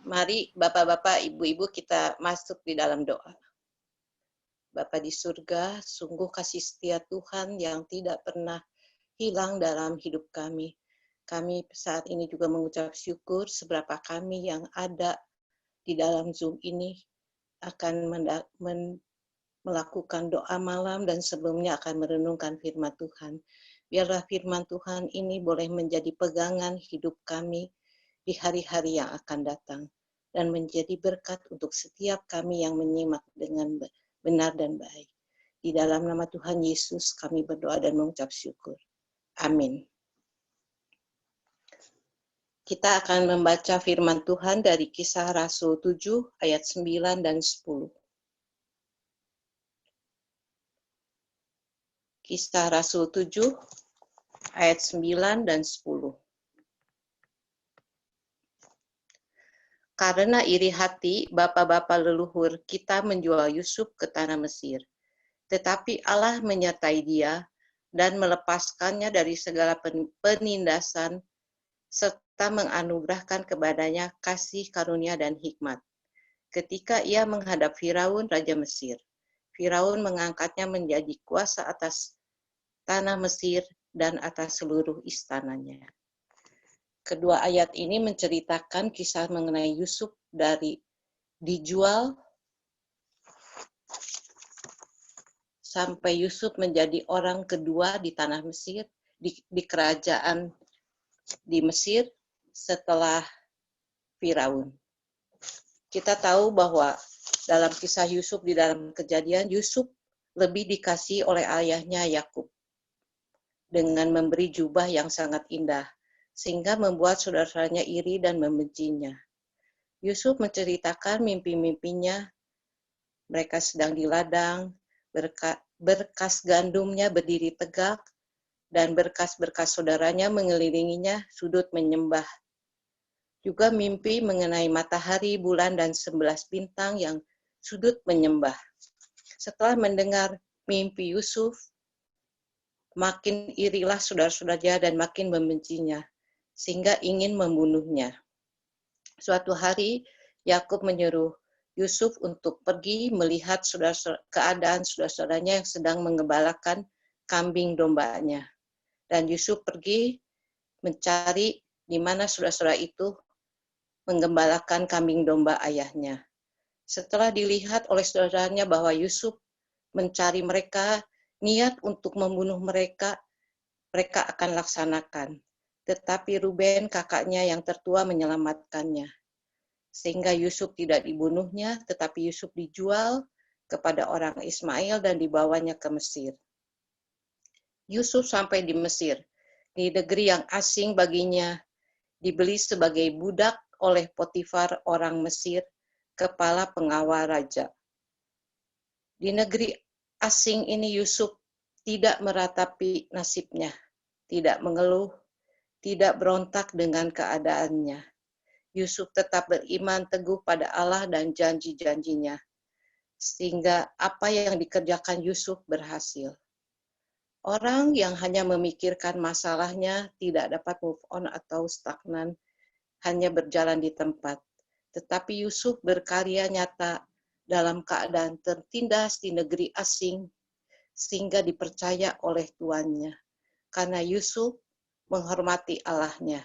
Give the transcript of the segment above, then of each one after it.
Mari Bapak-bapak, Ibu-ibu kita masuk di dalam doa. Bapa di surga, sungguh kasih setia Tuhan yang tidak pernah hilang dalam hidup kami. Kami saat ini juga mengucap syukur seberapa kami yang ada di dalam Zoom ini akan melakukan doa malam dan sebelumnya akan merenungkan firman Tuhan. Biarlah firman Tuhan ini boleh menjadi pegangan hidup kami di hari-hari yang akan datang dan menjadi berkat untuk setiap kami yang menyimak dengan benar dan baik. Di dalam nama Tuhan Yesus kami berdoa dan mengucap syukur. Amin. Kita akan membaca firman Tuhan dari Kisah Rasul 7 ayat 9 dan 10. Kisah Rasul 7 ayat 9 dan 10. Karena iri hati, bapa-bapa leluhur kita menjual Yusuf ke tanah Mesir. Tetapi Allah menyertai dia dan melepaskannya dari segala penindasan serta menganugerahkan kepadanya kasih karunia dan hikmat. Ketika ia menghadap Firaun, Raja Mesir, Firaun mengangkatnya menjadi kuasa atas tanah Mesir dan atas seluruh istananya. Kedua ayat ini menceritakan kisah mengenai Yusuf dari dijual sampai Yusuf menjadi orang kedua di tanah Mesir, di kerajaan di Mesir setelah Firaun. Kita tahu bahwa dalam kisah Yusuf di dalam Kejadian, Yusuf lebih dikasihi oleh ayahnya Yakub dengan memberi jubah yang sangat indah, sehingga membuat saudara-saudaranya iri dan membencinya. Yusuf menceritakan mimpi-mimpinya, mereka sedang di ladang, berkas gandumnya berdiri tegak, dan berkas-berkas saudaranya mengelilinginya sudut menyembah. Juga mimpi mengenai matahari, bulan, dan 11 bintang yang sudut menyembah. Setelah mendengar mimpi Yusuf, makin irilah saudara-saudaranya dan makin membencinya, sehingga ingin membunuhnya. Suatu hari, Yakub menyuruh Yusuf untuk pergi melihat keadaan saudara-saudaranya yang sedang mengembalakan kambing dombanya. Dan Yusuf pergi mencari di mana saudara-saudara itu menggembalakan kambing domba ayahnya. Setelah dilihat oleh saudaranya bahwa Yusuf mencari mereka, niat untuk membunuh mereka, mereka akan laksanakan. Tetapi Ruben, kakaknya yang tertua, menyelamatkannya. Sehingga Yusuf tidak dibunuhnya, tetapi Yusuf dijual kepada orang Ismail dan dibawanya ke Mesir. Yusuf sampai di Mesir, di negeri yang asing baginya, dibeli sebagai budak oleh Potifar orang Mesir, kepala pengawal raja. Di negeri asing ini Yusuf tidak meratapi nasibnya, tidak mengeluh, tidak berontak dengan keadaannya. Yusuf tetap beriman teguh pada Allah dan janji-janjinya, sehingga apa yang dikerjakan Yusuf berhasil. Orang yang hanya memikirkan masalahnya tidak dapat move on atau stagnan, hanya berjalan di tempat. Tetapi Yusuf berkarya nyata dalam keadaan tertindas di negeri asing, sehingga dipercaya oleh tuannya. Karena Yusuf menghormati Allahnya.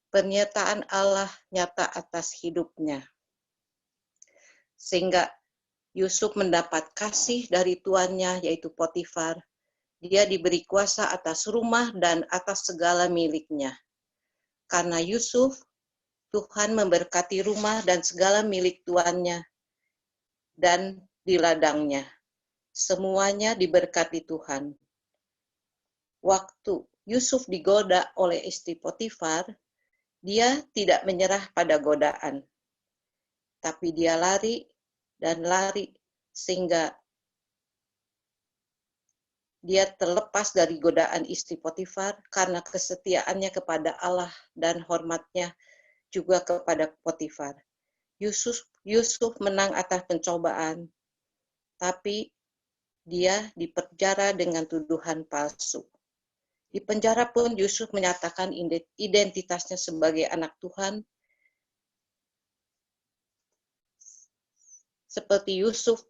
Pernyataan Allah nyata atas hidupnya. Sehingga Yusuf mendapat kasih dari tuannya, yaitu Potifar. Dia diberi kuasa atas rumah dan atas segala miliknya. Karena Yusuf, Tuhan memberkati rumah dan segala milik tuannya dan di ladangnya. Semuanya diberkati Tuhan. Waktu Yusuf digoda oleh istri Potifar, dia tidak menyerah pada godaan. Tapi dia lari dan lari sehingga dia terlepas dari godaan istri Potifar karena kesetiaannya kepada Allah dan hormatnya juga kepada Potifar. Yusuf menang atas pencobaan, tapi dia dipenjara dengan tuduhan palsu. Di penjara pun Yusuf menyatakan identitasnya sebagai anak Tuhan Seperti Yusuf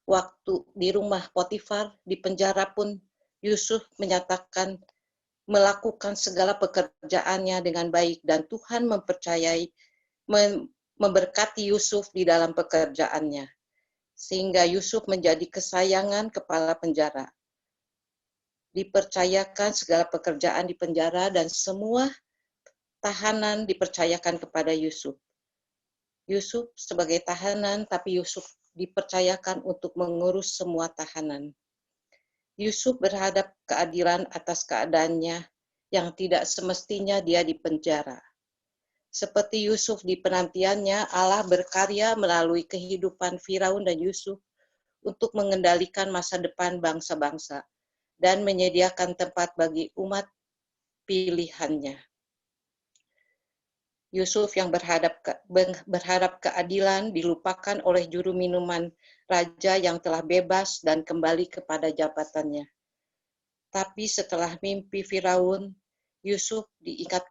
waktu di rumah Potifar, di penjara pun Yusuf menyatakan melakukan segala pekerjaannya dengan baik dan Tuhan memberkati Yusuf di dalam pekerjaannya. Sehingga Yusuf menjadi kesayangan kepala penjara. Dipercayakan segala pekerjaan di penjara dan semua tahanan dipercayakan kepada Yusuf. Yusuf sebagai tahanan, tapi Yusuf dipercayakan untuk mengurus semua tahanan. Yusuf berhadap keadilan atas keadaannya yang tidak semestinya dia di penjara. Seperti Yusuf di penantiannya, Allah berkarya melalui kehidupan Firaun dan Yusuf untuk mengendalikan masa depan bangsa-bangsa dan menyediakan tempat bagi umat pilihannya. Yusuf yang berharap keadilan dilupakan oleh juru minuman raja yang telah bebas dan kembali kepada jabatannya. Tapi setelah mimpi Firaun, Yusuf diingat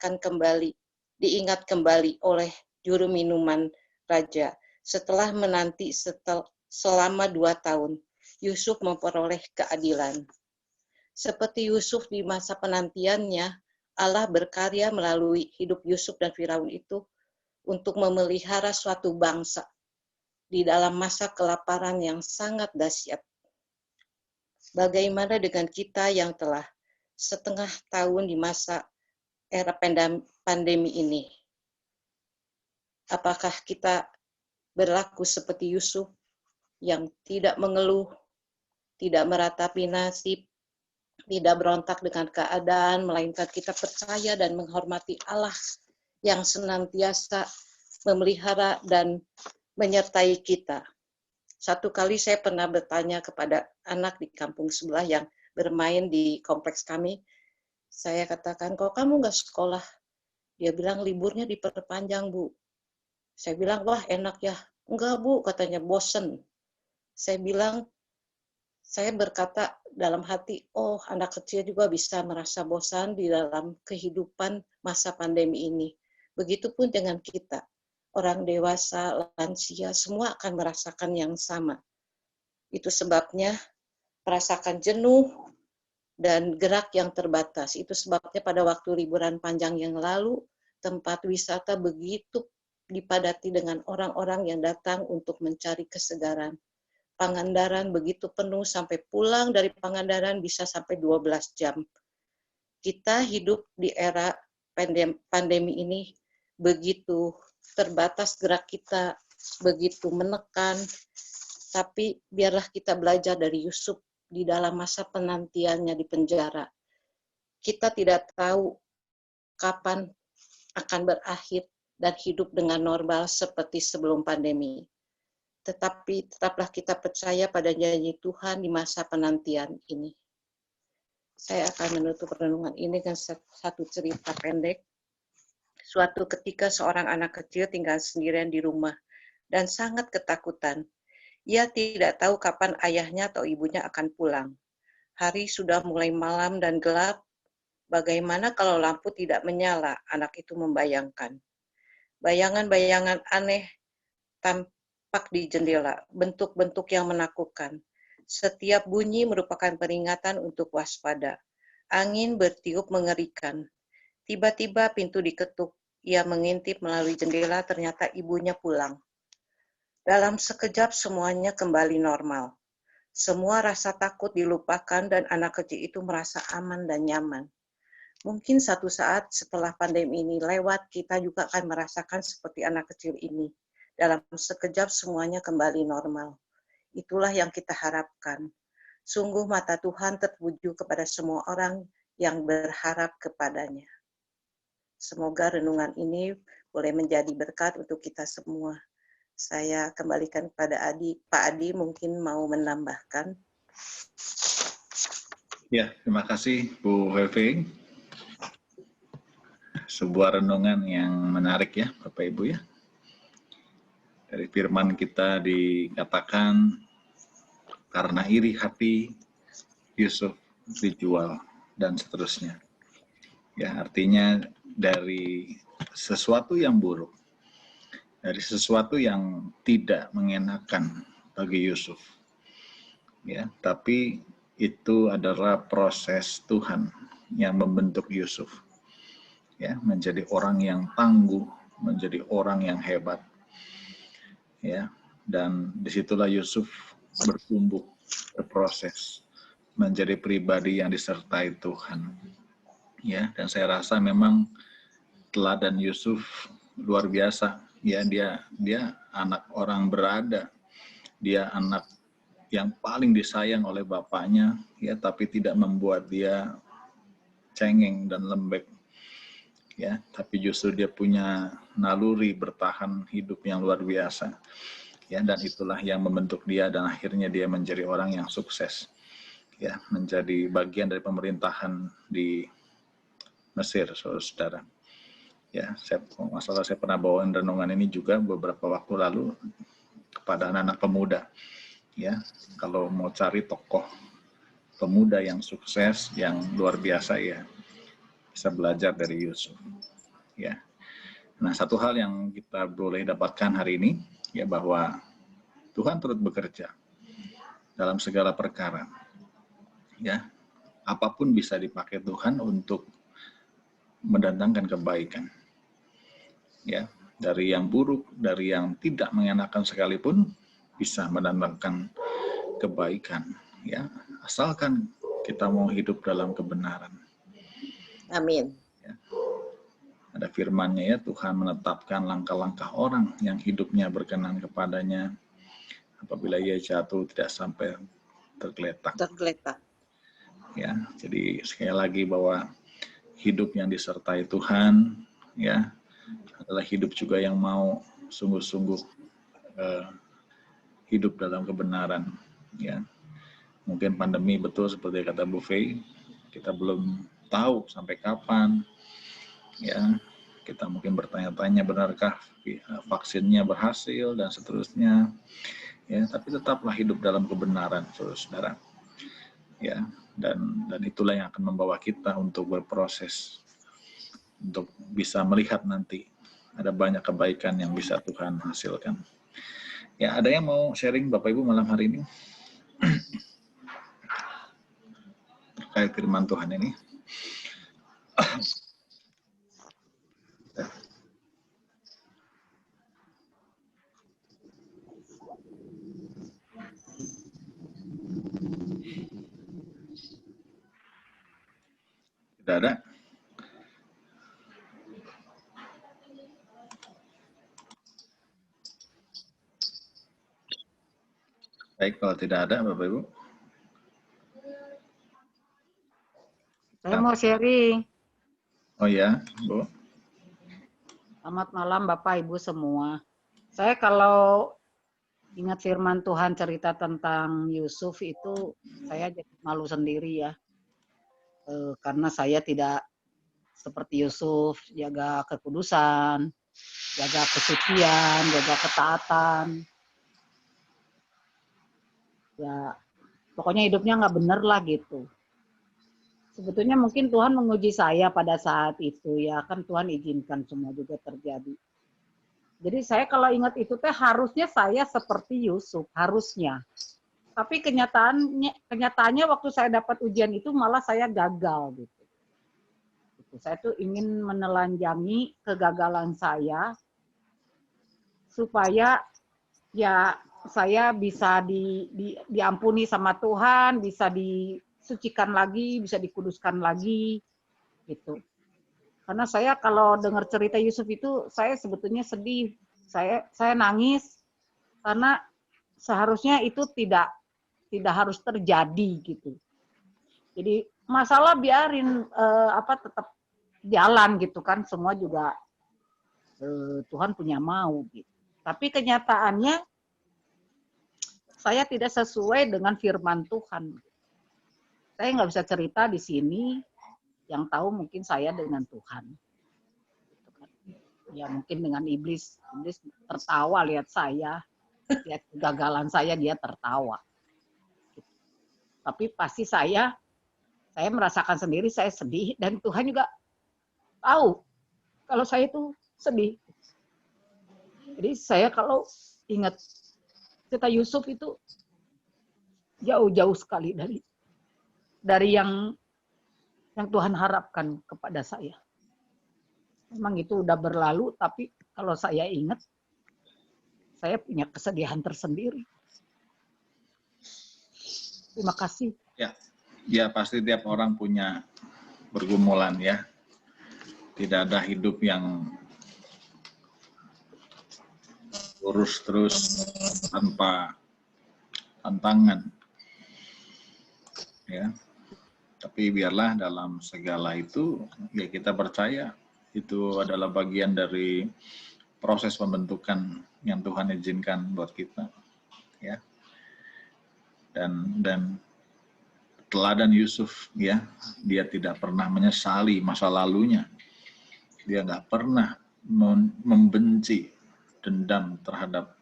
kembali oleh juru minuman raja. Setelah menanti selama 2 tahun, Yusuf memperoleh keadilan. Seperti Yusuf di masa penantiannya, Allah berkarya melalui hidup Yusuf dan Firaun itu untuk memelihara suatu bangsa di dalam masa kelaparan yang sangat dahsyat. Bagaimana dengan kita yang telah setengah tahun di masa era pandemi ini? Apakah kita berlaku seperti Yusuf yang tidak mengeluh, tidak meratapi nasib, tidak berontak dengan keadaan, melainkan kita percaya dan menghormati Allah yang senantiasa memelihara dan menyertai kita. Satu kali saya pernah bertanya kepada anak di kampung sebelah yang bermain di kompleks kami, saya katakan, kalau kamu nggak sekolah, dia bilang liburnya diperpanjang, Bu. Saya bilang, wah enak ya. Enggak, Bu, katanya bosen. Saya bilang, saya berkata dalam hati, oh anak kecil juga bisa merasa bosan di dalam kehidupan masa pandemi ini. Begitupun dengan kita. Orang dewasa, lansia, semua akan merasakan yang sama. Itu sebabnya merasakan jenuh dan gerak yang terbatas. Itu sebabnya pada waktu liburan panjang yang lalu, tempat wisata begitu dipadati dengan orang-orang yang datang untuk mencari kesegaran. Pangandaran begitu penuh sampai pulang dari Pangandaran bisa sampai 12 jam. Kita hidup di era pandemi ini begitu terbatas gerak kita, begitu menekan, tapi biarlah kita belajar dari Yusuf di dalam masa penantiannya di penjara. Kita tidak tahu kapan akan berakhir dan hidup dengan normal seperti sebelum pandemi. Tetapi tetaplah kita percaya pada janji Tuhan di masa penantian ini. Saya akan menutup renungan ini dengan satu cerita pendek. Suatu ketika seorang anak kecil tinggal sendirian di rumah dan sangat ketakutan. Ia tidak tahu kapan ayahnya atau ibunya akan pulang. Hari sudah mulai malam dan gelap. Bagaimana kalau lampu tidak menyala? Anak itu membayangkan. Bayangan-bayangan aneh tampak di jendela, bentuk-bentuk yang menakutkan. Setiap bunyi merupakan peringatan untuk waspada. Angin bertiup mengerikan. Tiba-tiba pintu diketuk. Ia mengintip melalui jendela, ternyata ibunya pulang. Dalam sekejap semuanya kembali normal. Semua rasa takut dilupakan dan anak kecil itu merasa aman dan nyaman. Mungkin satu saat setelah pandemi ini lewat, kita juga akan merasakan seperti anak kecil ini. Dalam sekejap semuanya kembali normal. Itulah yang kita harapkan. Sungguh mata Tuhan tertuju kepada semua orang yang berharap kepadanya. Semoga renungan ini boleh menjadi berkat untuk kita semua. Saya kembalikan kepada Adi. Pak Adi mungkin mau menambahkan. Ya, terima kasih Bu Hevi. Sebuah renungan yang menarik ya Bapak Ibu ya. Dari firman kita dikatakan karena iri hati Yusuf dijual dan seterusnya. Ya, artinya dari sesuatu yang buruk dari sesuatu yang tidak mengenakan bagi Yusuf. Ya, tapi itu adalah proses Tuhan yang membentuk Yusuf. Ya, menjadi orang yang tangguh, menjadi orang yang hebat. Ya, dan disitulah Yusuf bertumbuh, berproses, menjadi pribadi yang disertai Tuhan. Ya, dan saya rasa memang teladan Yusuf luar biasa. Ya, dia anak orang berada, dia anak yang paling disayang oleh bapaknya, ya, tapi tidak membuat dia cengeng dan lembek, ya, tapi justru dia punya naluri bertahan hidup yang luar biasa, ya, dan itulah yang membentuk dia dan akhirnya dia menjadi orang yang sukses, ya, menjadi bagian dari pemerintahan di Mesir, saudara. Ya, saya pernah bawain renungan ini juga beberapa waktu lalu kepada anak-anak pemuda. Ya, kalau mau cari tokoh pemuda yang sukses, yang luar biasa, ya, bisa belajar dari Yusuf. Ya, nah, satu hal yang kita boleh dapatkan hari ini, ya, bahwa Tuhan turut bekerja dalam segala perkara. Ya, apapun bisa dipakai Tuhan untuk mendatangkan kebaikan. Ya, dari yang buruk, dari yang tidak mengenakan sekalipun bisa mendatangkan kebaikan, ya, asalkan kita mau hidup dalam kebenaran. Amin. Ya. Ada firman-Nya, ya, Tuhan menetapkan langkah-langkah orang yang hidupnya berkenan kepadanya, apabila ia jatuh tidak sampai tergeletak. Ya, jadi sekali lagi bahwa hidup yang disertai Tuhan, ya, adalah hidup juga yang mau sungguh-sungguh hidup dalam kebenaran. Ya, mungkin pandemi betul seperti kata Bu Fei, kita belum tahu sampai kapan. Ya, kita mungkin bertanya-tanya benarkah vaksinnya berhasil dan seterusnya. Ya, tapi tetaplah hidup dalam kebenaran, saudara. Ya, dan itulah yang akan membawa kita untuk berproses, untuk bisa melihat nanti ada banyak kebaikan yang bisa Tuhan hasilkan. Ya, ada yang mau sharing Bapak Ibu malam hari ini terkait firman Tuhan ini? Tidak ada? Baik, kalau tidak ada Bapak Ibu. Saya mau sharing. Oh ya, Bu. Selamat malam Bapak Ibu semua. Saya kalau ingat firman Tuhan cerita tentang Yusuf itu, saya jadi malu sendiri ya. Karena saya tidak seperti Yusuf, jaga kekudusan, jaga kesucian, jaga ketaatan. Ya, pokoknya hidupnya nggak bener lah gitu. Sebetulnya mungkin Tuhan menguji saya pada saat itu ya, kan Tuhan izinkan semua juga terjadi. Jadi saya kalau ingat itu teh harusnya saya seperti Yusuf, harusnya. Tapi kenyataannya waktu saya dapat ujian itu malah saya gagal gitu. Saya tuh ingin menelanjangi kegagalan saya supaya ya saya bisa diampuni sama Tuhan, bisa disucikan lagi, bisa dikuduskan lagi gitu. Karena saya kalau dengar cerita Yusuf itu saya sebetulnya sedih, saya nangis karena seharusnya itu tidak harus terjadi gitu. Jadi masalah biarin tetap jalan gitu kan, semua juga Tuhan punya mau gitu. Tapi kenyataannya saya tidak sesuai dengan firman Tuhan. Saya nggak bisa cerita di sini, yang tahu mungkin saya dengan Tuhan. Ya mungkin dengan iblis tertawa lihat saya, lihat kegagalan saya, dia tertawa. Tapi pasti saya merasakan sendiri, saya sedih, dan Tuhan juga tahu kalau saya itu sedih. Jadi saya kalau ingat cerita Yusuf itu jauh-jauh sekali dari yang Tuhan harapkan kepada saya. Memang itu udah berlalu, tapi kalau saya ingat, saya punya kesedihan tersendiri. Terima kasih. Ya pasti tiap orang punya pergumulan ya. Tidak ada hidup yang lurus terus tanpa tantangan. Ya. Tapi biarlah dalam segala itu ya kita percaya itu adalah bagian dari proses pembentukan yang Tuhan izinkan buat kita. Ya. Dan teladan Yusuf ya, dia tidak pernah menyesali masa lalunya. Dia nggak pernah membenci, dendam terhadap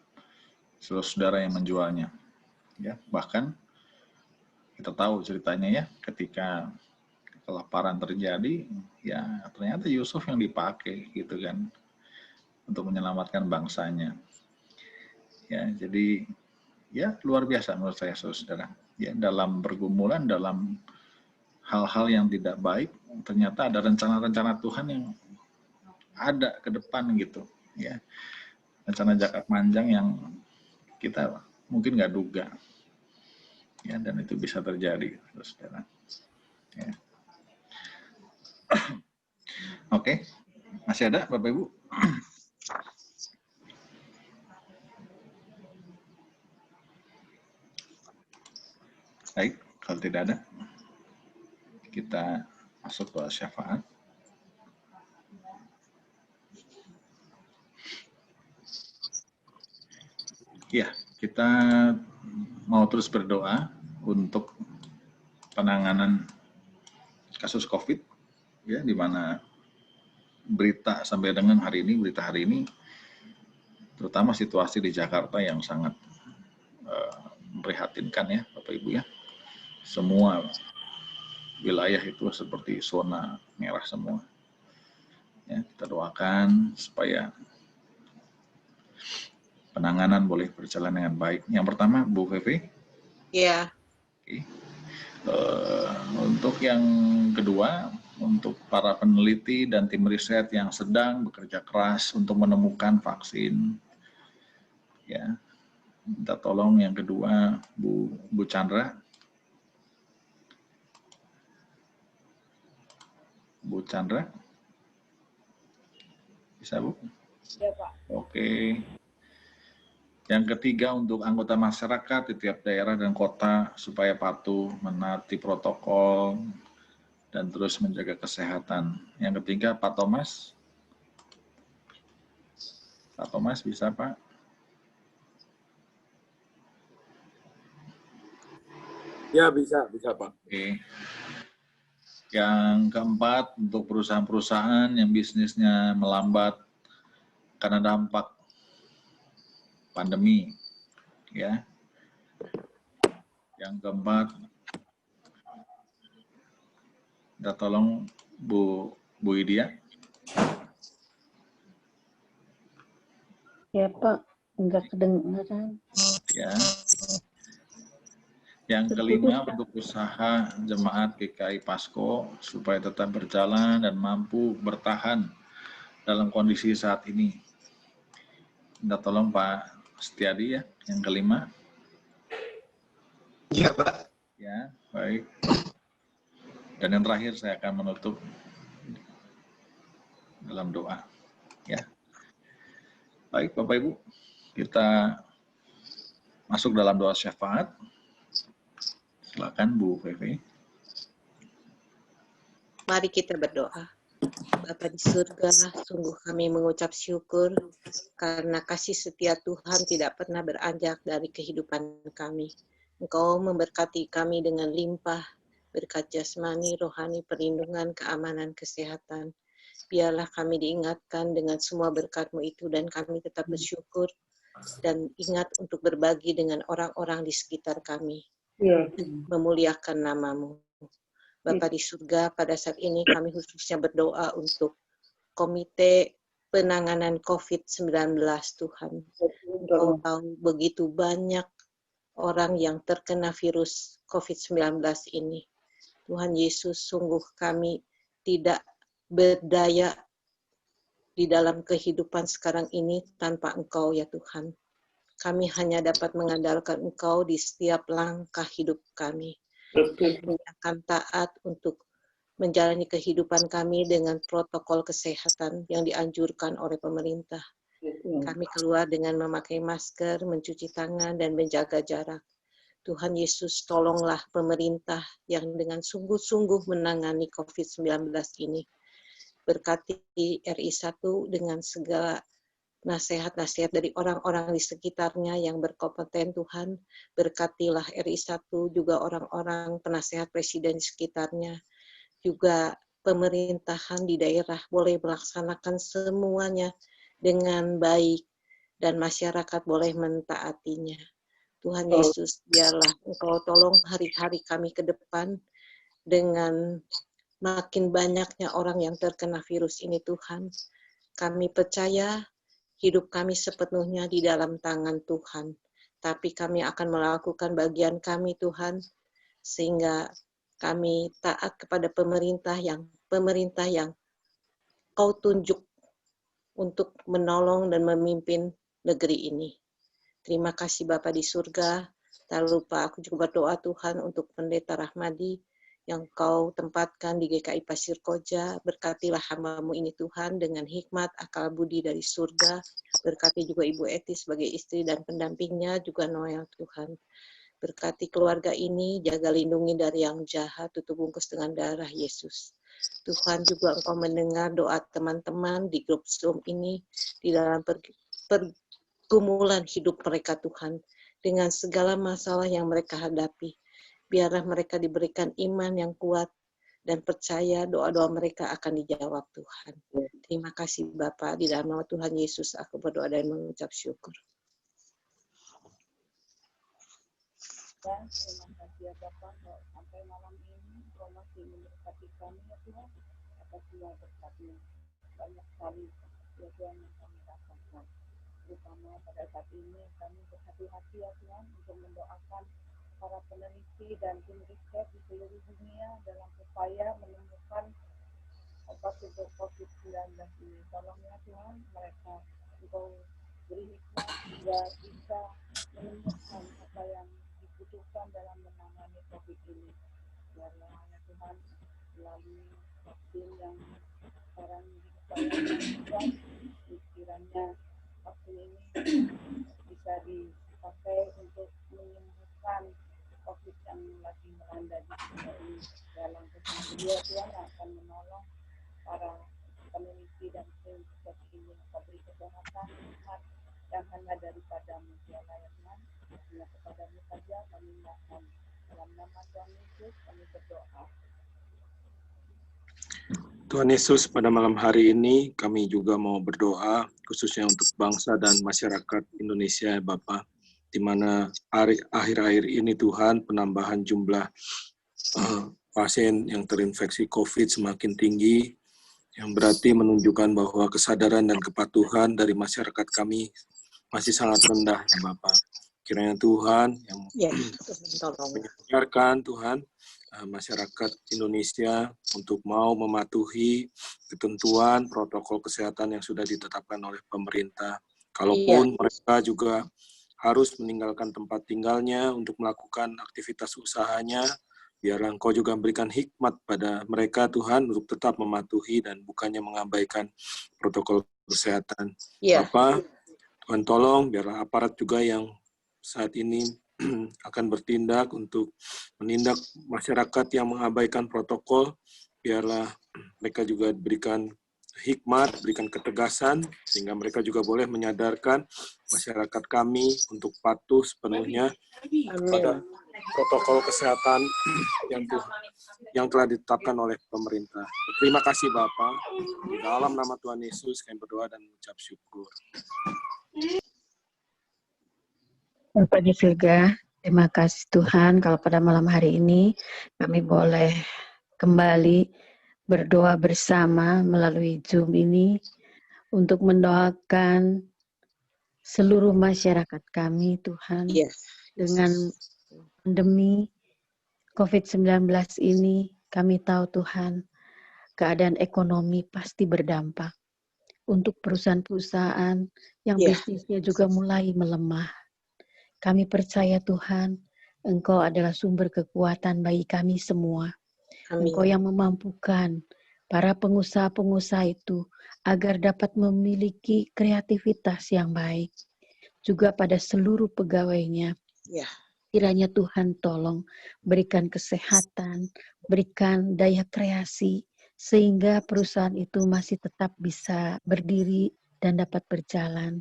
saudara yang menjualnya. Ya, bahkan kita tahu ceritanya ya, ketika kelaparan terjadi, ya ternyata Yusuf yang dipakai gitu kan untuk menyelamatkan bangsanya. Ya, jadi ya luar biasa menurut saya saudara. Ya, dalam pergumulan, dalam hal-hal yang tidak baik, ternyata ada rencana-rencana Tuhan yang ada ke depan gitu, ya. Rencana jangka panjang yang kita mungkin nggak duga, ya, dan itu bisa terjadi, saudara. Ya. Oke, masih ada Bapak Ibu? Baik, kalau tidak ada, kita masuk ke syafaat. Ya, kita mau terus berdoa untuk penanganan kasus COVID, ya, di mana berita sampai dengan hari ini, terutama situasi di Jakarta yang sangat memprihatinkan ya, Bapak Ibu ya. Semua wilayah itu seperti zona merah semua. Ya, kita doakan supaya penanganan boleh berjalan dengan baik. Yang pertama, Bu Fevi. Ya. Oke. Untuk yang kedua, untuk para peneliti dan tim riset yang sedang bekerja keras untuk menemukan vaksin, ya, minta tolong yang kedua Bu Chandra. Bu Chandra, bisa Bu? Ya, Pak. Oke. Yang ketiga untuk anggota masyarakat di tiap daerah dan kota supaya patuh menaati protokol dan terus menjaga kesehatan. Yang ketiga Pak Thomas. Pak Thomas bisa Pak? Ya bisa Pak. Oke. Yang keempat untuk perusahaan-perusahaan yang bisnisnya melambat karena dampak pandemi, ya. Yang keempat, kita tolong Bu Idia. Ya Pak, enggak kedengaran. Ya. Yang kelima untuk usaha jemaat GKI Pasko supaya tetap berjalan dan mampu bertahan dalam kondisi saat ini. Kita tolong Pak Setiadi ya, yang kelima. Ya Pak. Ya, baik. Dan yang terakhir saya akan menutup dalam doa. Ya. Baik Bapak Ibu, kita masuk dalam doa syafaat. Silakan Bu Fevi. Mari kita berdoa. Bapa di surga, sungguh kami mengucap syukur karena kasih setia Tuhan tidak pernah beranjak dari kehidupan kami. Engkau memberkati kami dengan limpah, berkat jasmani, rohani, perlindungan, keamanan, kesehatan. Biarlah kami diingatkan dengan semua berkat-Mu itu dan kami tetap bersyukur dan ingat untuk berbagi dengan orang-orang di sekitar kami. Memuliakan nama-Mu. Bapa di surga, pada saat ini kami khususnya berdoa untuk komite penanganan COVID-19 Tuhan. Engkau tahu begitu banyak orang yang terkena virus COVID-19 ini. Tuhan Yesus, sungguh kami tidak berdaya di dalam kehidupan sekarang ini tanpa Engkau ya Tuhan. Kami hanya dapat mengandalkan Engkau di setiap langkah hidup kami. Kami akan taat untuk menjalani kehidupan kami dengan protokol kesehatan yang dianjurkan oleh pemerintah. Kami keluar dengan memakai masker, mencuci tangan, dan menjaga jarak. Tuhan Yesus, tolonglah pemerintah yang dengan sungguh-sungguh menangani COVID-19 ini. Berkati RI1 dengan segala nasihat-nasihat dari orang-orang di sekitarnya yang berkompeten Tuhan. Berkatilah RI1 juga orang-orang penasehat presiden di sekitarnya. Juga pemerintahan di daerah boleh melaksanakan semuanya dengan baik dan masyarakat boleh mentaatinya. Tuhan Yesus, biarlah Engkau tolong hari-hari kami ke depan dengan makin banyaknya orang yang terkena virus ini Tuhan. Kami percaya hidup kami sepenuhnya di dalam tangan Tuhan. Tapi kami akan melakukan bagian kami Tuhan, sehingga kami taat kepada pemerintah yang Kau tunjuk untuk menolong dan memimpin negeri ini. Terima kasih Bapa di surga. Tak lupa aku juga berdoa Tuhan untuk Pendeta Rahmadi yang Kau tempatkan di GKI Pasir Koja. Berkatilah hamba-Mu ini Tuhan dengan hikmat, akal budi dari surga. Berkati juga Ibu Eti sebagai istri dan pendampingnya, juga Noel Tuhan. Berkati keluarga ini, jaga lindungi dari yang jahat, tutup bungkus dengan darah Yesus. Tuhan juga Engkau mendengar doa teman-teman di grup Zoom ini, di dalam pergumulan hidup mereka Tuhan, dengan segala masalah yang mereka hadapi. Biarlah mereka diberikan iman yang kuat dan percaya doa-doa mereka akan dijawab Tuhan. Terima kasih Bapa, di dalam nama Tuhan Yesus aku berdoa dan mengucap syukur. Dan terima kasih ya Bapak, sampai malam ini Kau masih memberkati kami ya Tuhan, atas semua berkat-Mu. Banyak sekali ya Tuhan yang kami rasakan. Terutama pada saat ini kami berhati-hati ya Tuhan untuk mendoakan para peneliti dan tim riset di seluruh dunia dalam upaya menemukan obat untuk COVID-19 ini. Tolong ya Tuhan, mereka Engkau beri hikmat hingga bisa menemukan apa yang dibutuhkan dalam menangani COVID ini. Biarlah ya Tuhan, melalui vaksin yang sekarang diupayakan, kiranya vaksin ini bisa dipakai untuk menyembuhkan COVID yang lagi melanda di dunia ini. Dalam kesempatan Tuhan akan menolong para peneliti dan tim riset ini, Engkau beri kesehatan, hikmat yang hanya daripada-Mu. Biarlah ya Tuhan, hanya kepada-Mu saja kami mohon. Dalam nama Tuhan Yesus kami berdoa. Tuhan Yesus, pada malam hari ini kami juga mau berdoa khususnya untuk bangsa dan masyarakat Indonesia, Bapak, di mana akhir-akhir ini Tuhan penambahan jumlah pasien yang terinfeksi COVID semakin tinggi, yang berarti menunjukkan bahwa kesadaran dan kepatuhan dari masyarakat kami masih sangat rendah, ya Bapak. Kiranya Tuhan yang menyadarkan Tuhan masyarakat Indonesia untuk mau mematuhi ketentuan protokol kesehatan yang sudah ditetapkan oleh pemerintah. Kalaupun mereka juga harus meninggalkan tempat tinggalnya untuk melakukan aktivitas usahanya, biarlah Engkau juga memberikan hikmat pada mereka Tuhan untuk tetap mematuhi dan bukannya mengabaikan protokol kesehatan. Bapak, Tuhan tolong biarlah aparat juga yang saat ini akan bertindak untuk menindak masyarakat yang mengabaikan protokol, biarlah mereka juga diberikan hikmat, berikan ketegasan, sehingga mereka juga boleh menyadarkan masyarakat kami untuk patuh sepenuhnya pada protokol kesehatan yang telah ditetapkan oleh pemerintah. Terima kasih Bapak. Di dalam nama Tuhan Yesus kami berdoa dan mengucap syukur. Bapak di surga, terima kasih Tuhan kalau pada malam hari ini kami boleh kembali berdoa bersama melalui Zoom ini untuk mendoakan seluruh masyarakat kami, Tuhan, dengan pandemi COVID-19 ini. Kami tahu, Tuhan, keadaan ekonomi pasti berdampak untuk perusahaan-perusahaan yang bisnisnya juga mulai melemah. Kami percaya, Tuhan, Engkau adalah sumber kekuatan bagi kami semua. Amin. Engkau yang memampukan para pengusaha-pengusaha itu agar dapat memiliki kreativitas yang baik. Juga pada seluruh pegawainya. Kiranya Tuhan tolong berikan kesehatan, berikan daya kreasi, sehingga perusahaan itu masih tetap bisa berdiri dan dapat berjalan.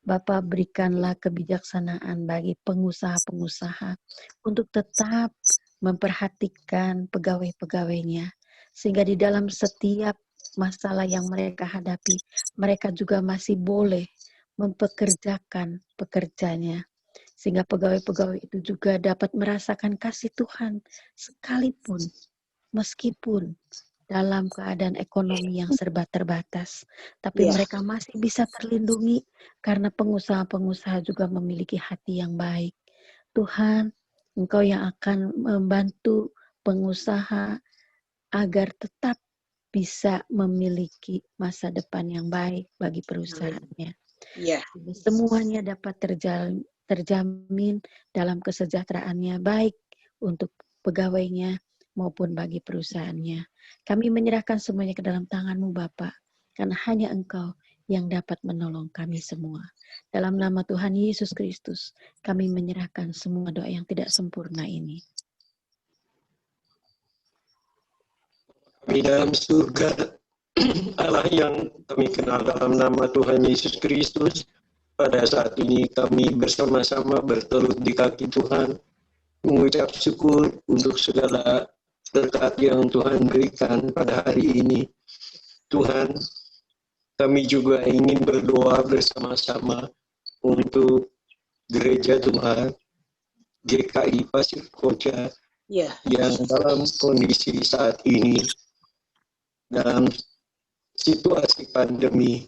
Bapak, berikanlah kebijaksanaan bagi pengusaha-pengusaha untuk tetap memperhatikan pegawai-pegawainya, sehingga di dalam setiap masalah yang mereka hadapi, mereka juga masih boleh mempekerjakan pekerjanya, sehingga pegawai-pegawai itu juga dapat merasakan kasih Tuhan sekalipun, meskipun dalam keadaan ekonomi yang serba terbatas, tapi mereka masih bisa terlindungi karena pengusaha-pengusaha juga memiliki hati yang baik. Tuhan, Engkau yang akan membantu pengusaha agar tetap bisa memiliki masa depan yang baik bagi perusahaannya. Semuanya dapat terjamin dalam kesejahteraannya, baik untuk pegawainya maupun bagi perusahaannya. Kami menyerahkan semuanya ke dalam tangan-Mu, Bapa, karena hanya Engkau yang dapat menolong kami semua. Dalam nama Tuhan Yesus Kristus, kami menyerahkan semua doa yang tidak sempurna ini. Di dalam surga, Allah yang kami kenal dalam nama Tuhan Yesus Kristus, pada saat ini kami bersama-sama bertelut di kaki Tuhan, mengucap syukur untuk segala berkat yang Tuhan berikan pada hari ini. Tuhan, kami juga ingin berdoa bersama-sama untuk gereja Tuhan, GKI Pasir Koja, yang dalam kondisi saat ini, dalam situasi pandemi,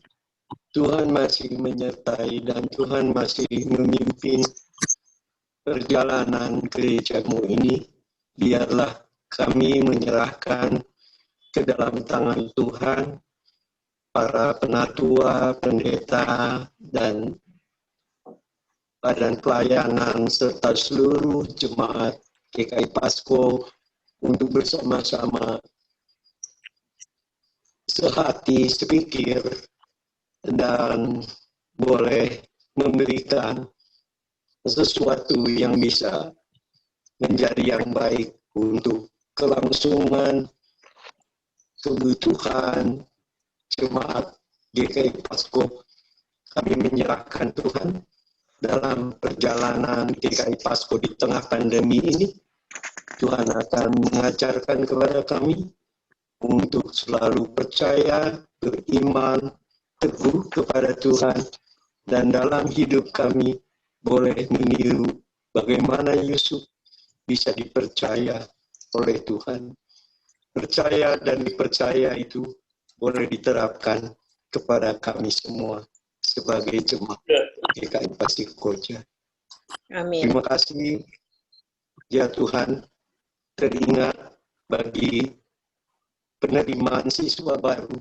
Tuhan masih menyertai dan Tuhan masih memimpin perjalanan gereja-Mu ini. Biarlah kami menyerahkan ke dalam tangan Tuhan para penatua, pendeta, dan badan pelayanan serta seluruh jemaat GKI Pasko untuk bersama-sama sehati, sepikir, dan boleh memberikan sesuatu yang bisa menjadi yang baik untuk kelangsungan kebutuhan jemaat GKI Pasko. Kami menyerahkan Tuhan dalam perjalanan GKI Pasko di tengah pandemi ini. Tuhan akan mengajarkan kepada kami untuk selalu percaya, beriman, teguh kepada Tuhan, dan dalam hidup kami boleh meniru bagaimana Yusuf bisa dipercaya oleh Tuhan. Percaya dan dipercaya itu boleh diterapkan kepada kami semua sebagai jemaat GKI Pasir Koja. Amin. Terima kasih ya Tuhan, teringat bagi penerimaan siswa baru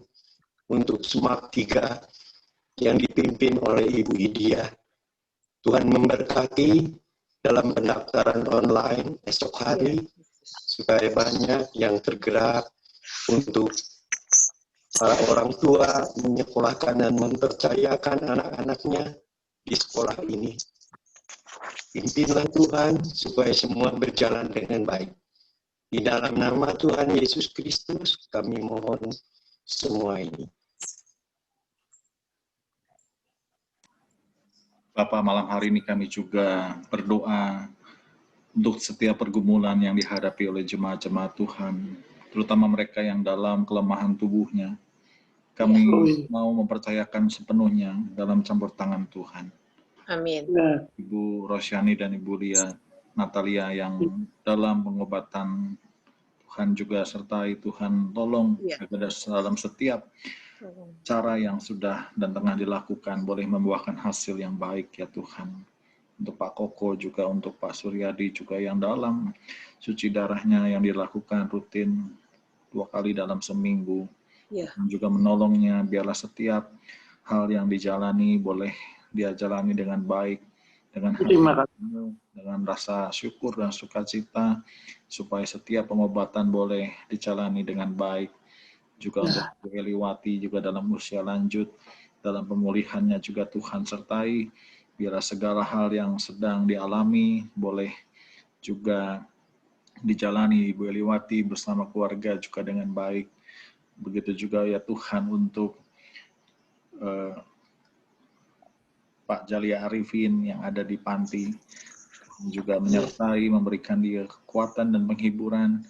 untuk SMAK 3 yang dipimpin oleh Ibu Idia. Tuhan memberkati dalam pendaftaran online esok hari, supaya banyak yang tergerak untuk para orang tua menyekolahkan dan mempercayakan anak-anaknya di sekolah ini. Pimpinlah Tuhan supaya semua berjalan dengan baik. Di dalam nama Tuhan Yesus Kristus kami mohon semua ini. Bapak, malam hari ini kami juga berdoa untuk setiap pergumulan yang dihadapi oleh jemaat-jemaat Tuhan, terutama mereka yang dalam kelemahan tubuhnya. Kami mau mempercayakan sepenuhnya dalam campur tangan Tuhan. Amin. Ibu Rosyani dan Ibu Lia Natalia yang dalam pengobatan, Tuhan juga sertai, Tuhan tolong dalam setiap cara yang sudah dan tengah dilakukan boleh membuahkan hasil yang baik ya Tuhan. Untuk Pak Koko juga, untuk Pak Suryadi juga yang dalam cuci darahnya yang dilakukan rutin 2 kali dalam seminggu. Tuhan juga menolongnya, biarlah setiap hal yang dijalani boleh dia jalani dengan baik, dengan dengan rasa syukur dan sukacita, supaya setiap pengobatan boleh dijalani dengan baik. Juga untuk Bu Eliwati juga dalam usia lanjut, dalam pemulihannya juga Tuhan sertai, biarlah segala hal yang sedang dialami boleh juga dijalani Ibu Eliwati bersama keluarga juga dengan baik. Begitu juga ya Tuhan untuk Pak Jalia Arifin yang ada di panti, juga menyertai, memberikan dia kekuatan dan penghiburan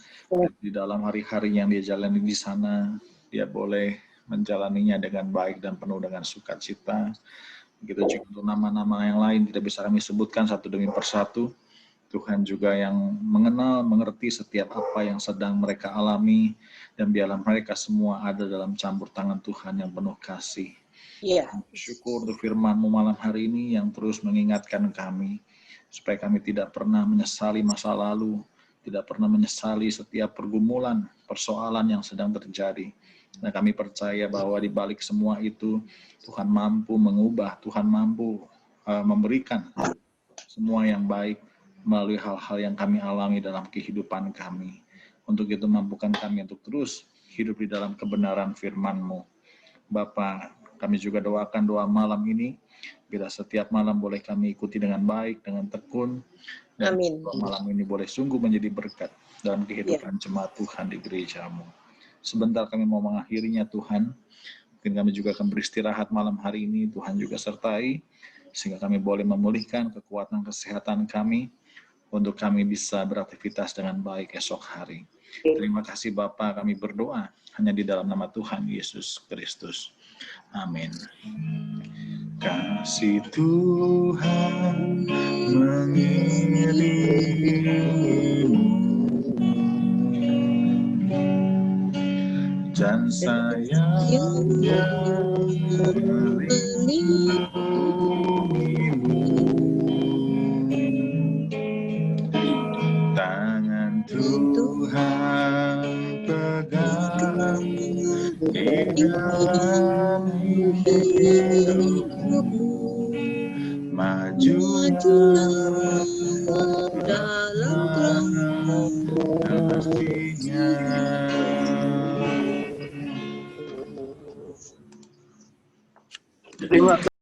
di dalam hari-hari yang dia jalani di sana. Dia boleh menjalaninya dengan baik dan penuh dengan sukacita. Begitu juga untuk nama-nama yang lain tidak bisa kami sebutkan satu demi persatu. Tuhan juga yang mengenal, mengerti setiap apa yang sedang mereka alami, dan biarlah mereka semua ada dalam campur tangan Tuhan yang penuh kasih. Syukur untuk firman-Mu malam hari ini yang terus mengingatkan kami, supaya kami tidak pernah menyesali masa lalu, tidak pernah menyesali setiap pergumulan, persoalan yang sedang terjadi. Dan kami percaya bahwa di balik semua itu, Tuhan mampu mengubah, Tuhan mampu memberikan semua yang baik melalui hal-hal yang kami alami dalam kehidupan kami. Untuk itu mampukan kami untuk terus hidup di dalam kebenaran firman-Mu. Bapa, kami juga doakan doa malam ini, bila setiap malam boleh kami ikuti dengan baik, dengan tekun, dan doa malam ini boleh sungguh menjadi berkat dalam kehidupan jemaat Tuhan di gereja-Mu. Sebentar kami mau mengakhirinya Tuhan, mungkin kami juga akan beristirahat malam hari ini, Tuhan juga sertai, sehingga kami boleh memulihkan kekuatan kesehatan kami, untuk kami bisa beraktivitas dengan baik esok hari. Terima kasih Bapa, kami berdoa hanya di dalam nama Tuhan Yesus Kristus. Amin. Kasih Tuhan mengiringimu, dan sayangnya melindungimu. Tangan Tuhan pegang di dalam hidupmu, majulah dalam kasih-Nya. Terima kasih.